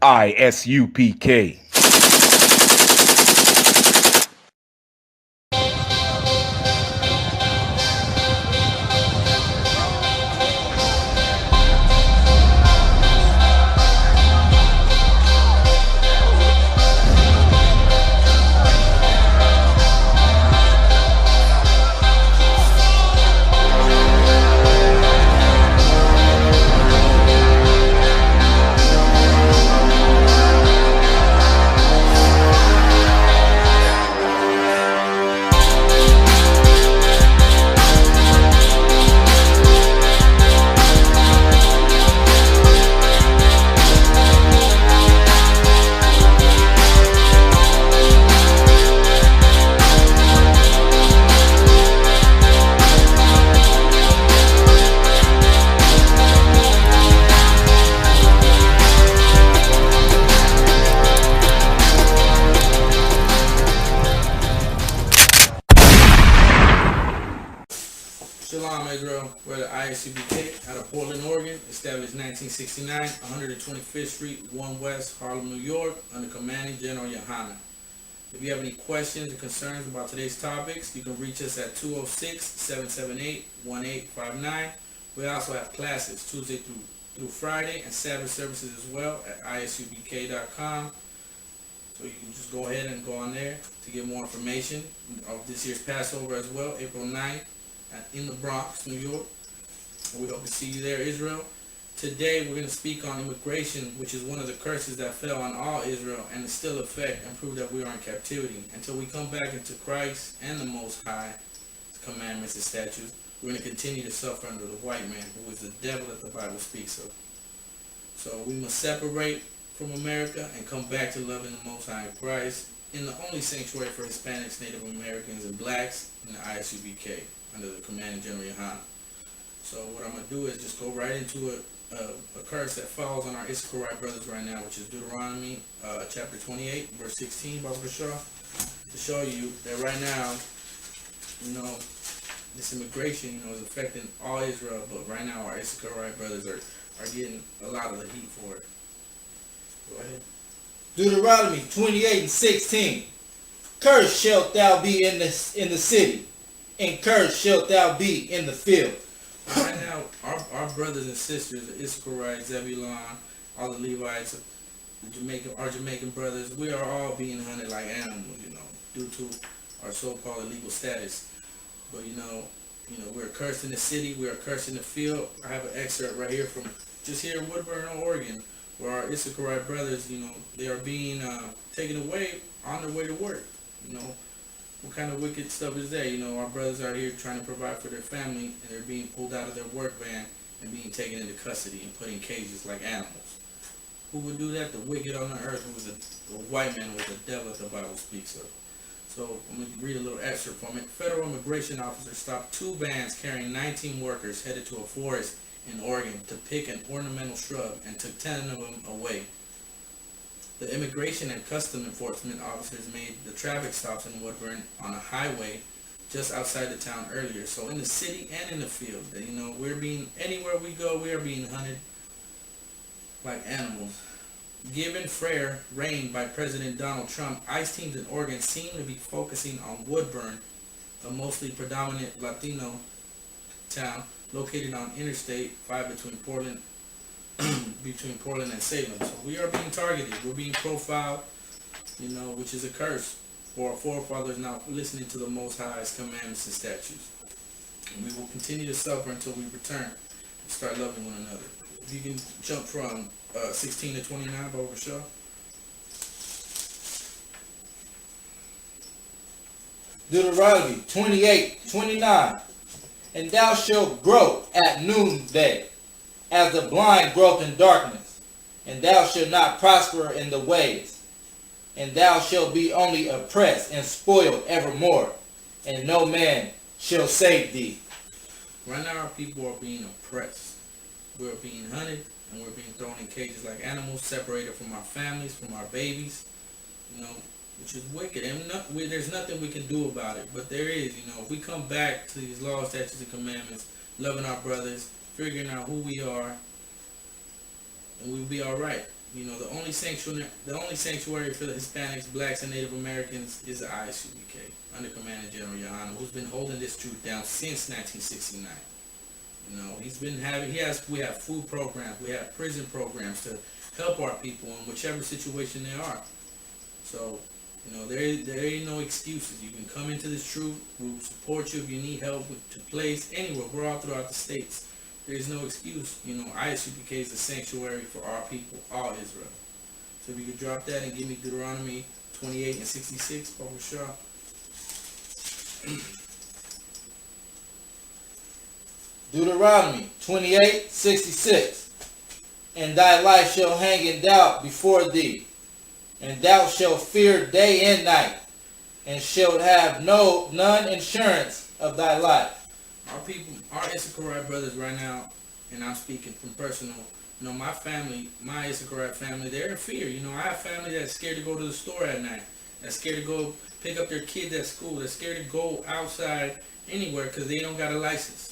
I.S.U.P.K. Shalom, Israel. We're the I.S.U.P.K out of Portland, Oregon, established 1969, 125th Street, 1 West, Harlem, New York, under commanding General Yahanna. If you have any questions or concerns about today's topics, you can reach us at 206-778-1859. We also have classes Tuesday through Friday and Sabbath services as well at ISUPK.com. So you can just go ahead and go on there to get more information of this year's Passover as well, April 9th. In the Bronx, New York. We hope to see you there, Israel. Today we're going to speak on immigration, which is one of the curses that fell on all Israel and is still in effect, and prove that we are in captivity. Until we come back into Christ and the Most High commandments and statutes, we're going to continue to suffer under the white man, who is the devil that the Bible speaks of. So we must separate from America and come back to loving the Most High in Christ in the only sanctuary for Hispanics, Native Americans, and blacks in the I.S.U.P.K. under the commanding General Yahanna. So what I'm going to do is just go right into a curse that falls on our Israelite brothers right now, which is Deuteronomy chapter 28, verse 16, Baba Bashar, to show you that right now, this immigration, is affecting all Israel, but right now our Israelite brothers are getting a lot of the heat for it. Go ahead. Deuteronomy 28 and 16. Cursed shalt thou be in the city, and cursed shalt thou be in the field. Right now, our brothers and sisters, the Israelites, Zebulon, all the Levites, our Jamaican brothers, we are all being hunted like animals, due to our so-called illegal status. But we're cursed in the city, we are cursed in the field. I have an excerpt right here from just here in Woodburn, Oregon, where our Israelite brothers, they are being taken away on their way to work. What kind of wicked stuff is that? Our brothers are here trying to provide for their family, and they're being pulled out of their work van and being taken into custody and put in cages like animals. Who would do that? The wicked on the earth, who was the white man, was the devil that the Bible speaks of. So I'm going to read a little excerpt from it. Federal immigration officers stopped 2 vans carrying 19 workers headed to a forest in Oregon to pick an ornamental shrub, and took 10 of them away. The Immigration and Custom Enforcement officers made the traffic stops in Woodburn on a highway just outside the town earlier. So in the city and in the field, anywhere we go, we are being hunted like animals. Given fair reign by President Donald Trump, ICE teams in Oregon seem to be focusing on Woodburn, a mostly predominant Latino town located on Interstate 5 between Portland and Salem. So we are being targeted. We're being profiled, which is a curse for our forefathers not listening to the Most High's commandments and statutes. And we will continue to suffer until we return and start loving one another. If you can jump from 16 to 29, Baba Shaw. Deuteronomy 28:29. And thou shalt grow at noonday, as the blind growth in darkness, and thou shalt not prosper in the ways, and thou shalt be only oppressed and spoiled evermore, and no man shall save thee. Right now our people are being oppressed. We're being hunted, and we're being thrown in cages like animals, separated from our families, from our babies, which is wicked. And there's nothing we can do about it, but there is, if we come back to these laws, statutes, and commandments, loving our brothers, figuring out who we are, and we'll be all right. You know, the only sanctuary for the Hispanics, Blacks, and Native Americans is the I.S.U.P.K. under Commander General Yohanna, who's been holding this truth down since 1969. You know, we have food programs, we have prison programs to help our people in whichever situation they are. So, you know, there ain't no excuses. You can come into this truth. We'll support you if you need help to place anywhere. We're all throughout the states. There is no excuse. You know, I.S.U.P.K. is a sanctuary for our people, all Israel. So if you could drop that and give me Deuteronomy 28 and 66, Papa Shah. Deuteronomy 28:66. And thy life shall hang in doubt before thee, and thou shalt fear day and night, and shalt have none insurance of thy life. Our people, our Issacharite brothers right now, and I'm speaking from personal, you know, my family, my Issacharite family, they're in fear. You know, I have family that's scared to go to the store at night, that's scared to go pick up their kids at school, they're scared to go outside anywhere because they don't got a license.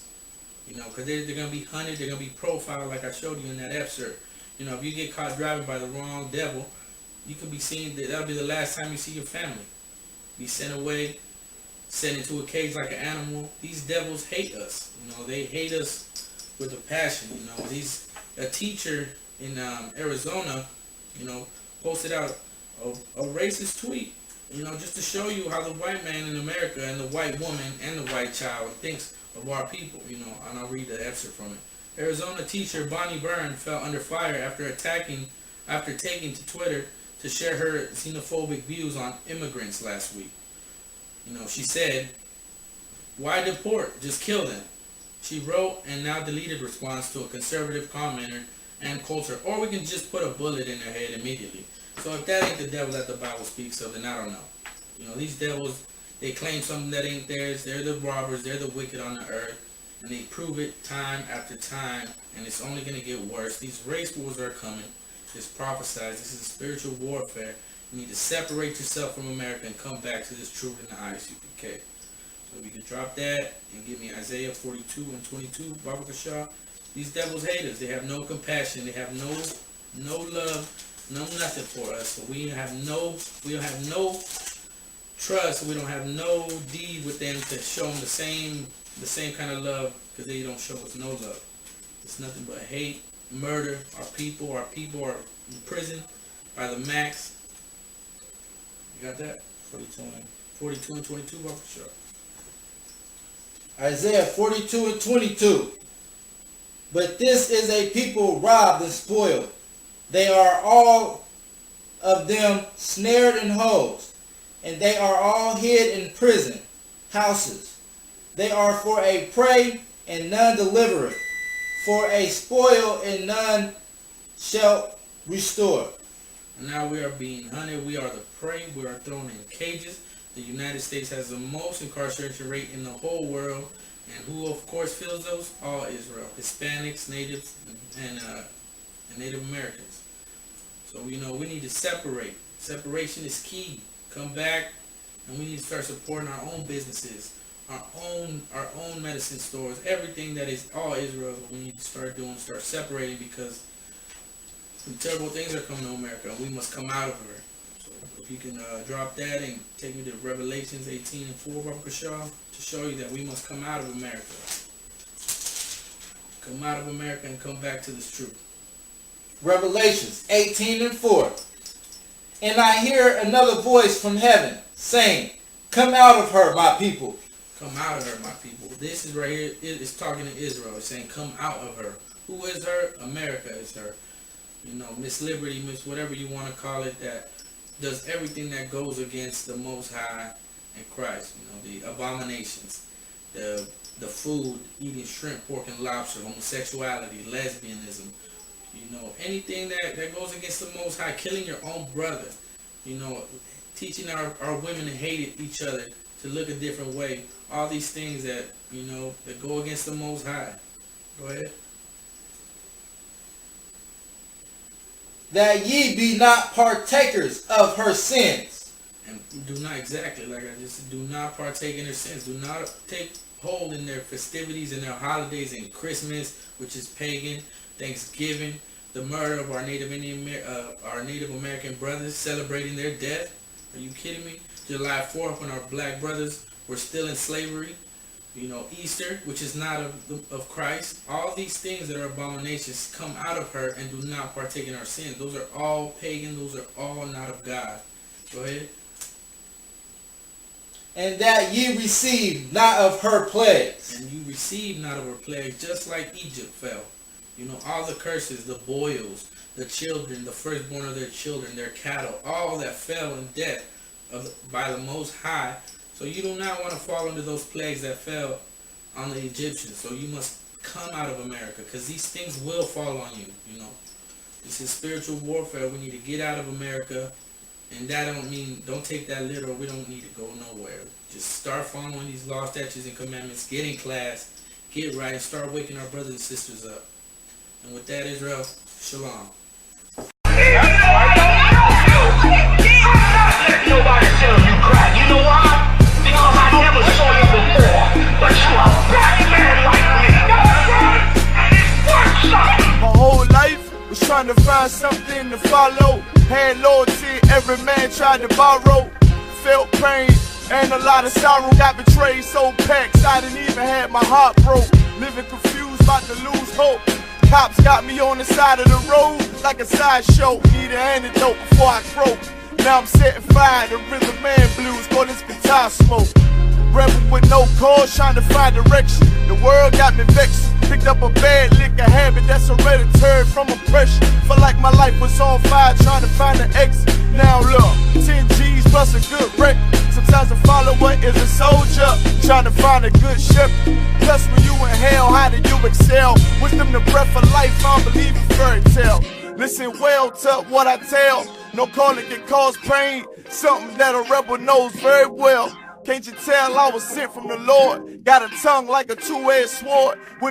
You know, because they're going to be hunted, they're going to be profiled like I showed you in that excerpt. You know, if you get caught driving by the wrong devil, you could be seen, that'll be the last time you see your family. Be sent away, sent into a cage like an animal. These devils hate us. You know, they hate us with a passion. You know, a teacher in Arizona, you know, posted out a racist tweet, you know, just to show you how the white man in America and the white woman and the white child thinks of our people, you know, and I'll read the excerpt from it. Arizona teacher Bonnie Byrne fell under fire after taking to Twitter to share her xenophobic views on immigrants last week. You know, she said, "Why deport? Just kill them." She wrote and now deleted response to a conservative commenter and culture, or we can just put a bullet in their head immediately. So if that ain't the devil that the Bible speaks of, then I don't know. You know, these devils, they claim something that ain't theirs. They're the robbers. They're the wicked on the earth. And they prove it time after time. And it's only going to get worse. These race wars are coming. It's prophesied. This is spiritual warfare. You need to separate yourself from America and come back to this truth in the I.S.U.P.K. So if you can drop that and give me Isaiah 42 and 22, Baba Kashah. These devils hate us. They have no compassion. They have no love, no nothing for us. So we don't have no trust. We don't have no deed with them to show them the same kind of love, because they don't show us no love. It's nothing but hate, murder. Our people are in prison by the max. You got that? 42 and 22, Baba Kashah. Isaiah 42 and 22. But this is a people robbed and spoiled. They are all of them snared in holes, and they are all hid in prison houses. They are for a prey, and none deliver it, for a spoil, and none shall restore. And now we are being hunted. We are the prey. We are thrown in cages. The United States has the most incarceration rate in the whole world. And who, of course, fills those? All Israel. Hispanics, natives, and Native Americans. So, you know, we need to separate. Separation is key. Come back, and we need to start supporting our own businesses, our own medicine stores, everything that is all Israel. We need to start separating, because some terrible things are coming to America, and we must come out of her. So if you can drop that and take me to Revelations 18 and 4, Baba Kashah, to show you that we must come out of America. Come out of America and come back to this truth. Revelations 18 and 4. And I hear another voice from heaven saying, "Come out of her, my people." Come out of her, my people. This is right here. It's talking to Israel. It's saying, come out of her. Who is her? America is her. You know, Miss Liberty, Miss whatever you want to call it, that does everything that goes against the Most High and Christ. You know, the abominations, the food, eating shrimp, pork, and lobster, homosexuality, lesbianism. You know, anything that goes against the Most High, killing your own brother. You know, teaching our women to hate each other, to look a different way. All these things that, you know, that go against the Most High. Go ahead. That ye be not partakers of her sins. And do not, exactly like I just said, do not partake in their sins. Do not take hold in their festivities and their holidays, and Christmas, which is pagan, Thanksgiving, the murder of our Native American brothers, celebrating their death. Are you kidding me? July 4th, when our black brothers were still in slavery. You know, Easter, which is not of Christ. All these things that are abominations come out of her and do not partake in our sins. Those are all pagan. Those are all not of God. Go ahead. And that ye receive not of her plagues. And you receive not of her plagues, just like Egypt fell. You know, all the curses, the boils, the children, the firstborn of their children, their cattle, all that fell in death by the Most High. So you do not want to fall under those plagues that fell on the Egyptians. So you must come out of America, because these things will fall on you. You know, this is spiritual warfare. We need to get out of America. And that don't take that literal. We don't need to go nowhere. Just start following these laws, statutes, and commandments. Get in class. Get right. And start waking our brothers and sisters up. And with that, Israel, shalom. Nobody tell you cry. You know why? Because I never saw you before. But you are a black man like me. And it's worth something. My whole life was trying to find something to follow. Had loyalty, every man tried to borrow. Felt pain and a lot of sorrow. Got betrayed, so packed, I didn't even have my heart broke. Living confused, about to lose hope. Cops got me on the side of the road like a sideshow. Need an antidote before I croak. Now I'm setting fire to rhythm man blues, call this guitar smoke. Rebel with no cause, trying to find direction. The world got me vexed. Picked up a bad liquor habit that's hereditary from oppression. Felt like my life was on fire, trying to find an exit. Now look, 10 G's plus a good record. Sometimes a follower is a soldier, trying to find a good shepherd. Plus when you in hell, how do you excel? Wisdom the breath of life, I don't believe in fairy tale. Listen well to what I tell. No calling can cause pain, something that a rebel knows very well. Can't you tell I was sent from the Lord? Got a tongue like a two-edged sword. With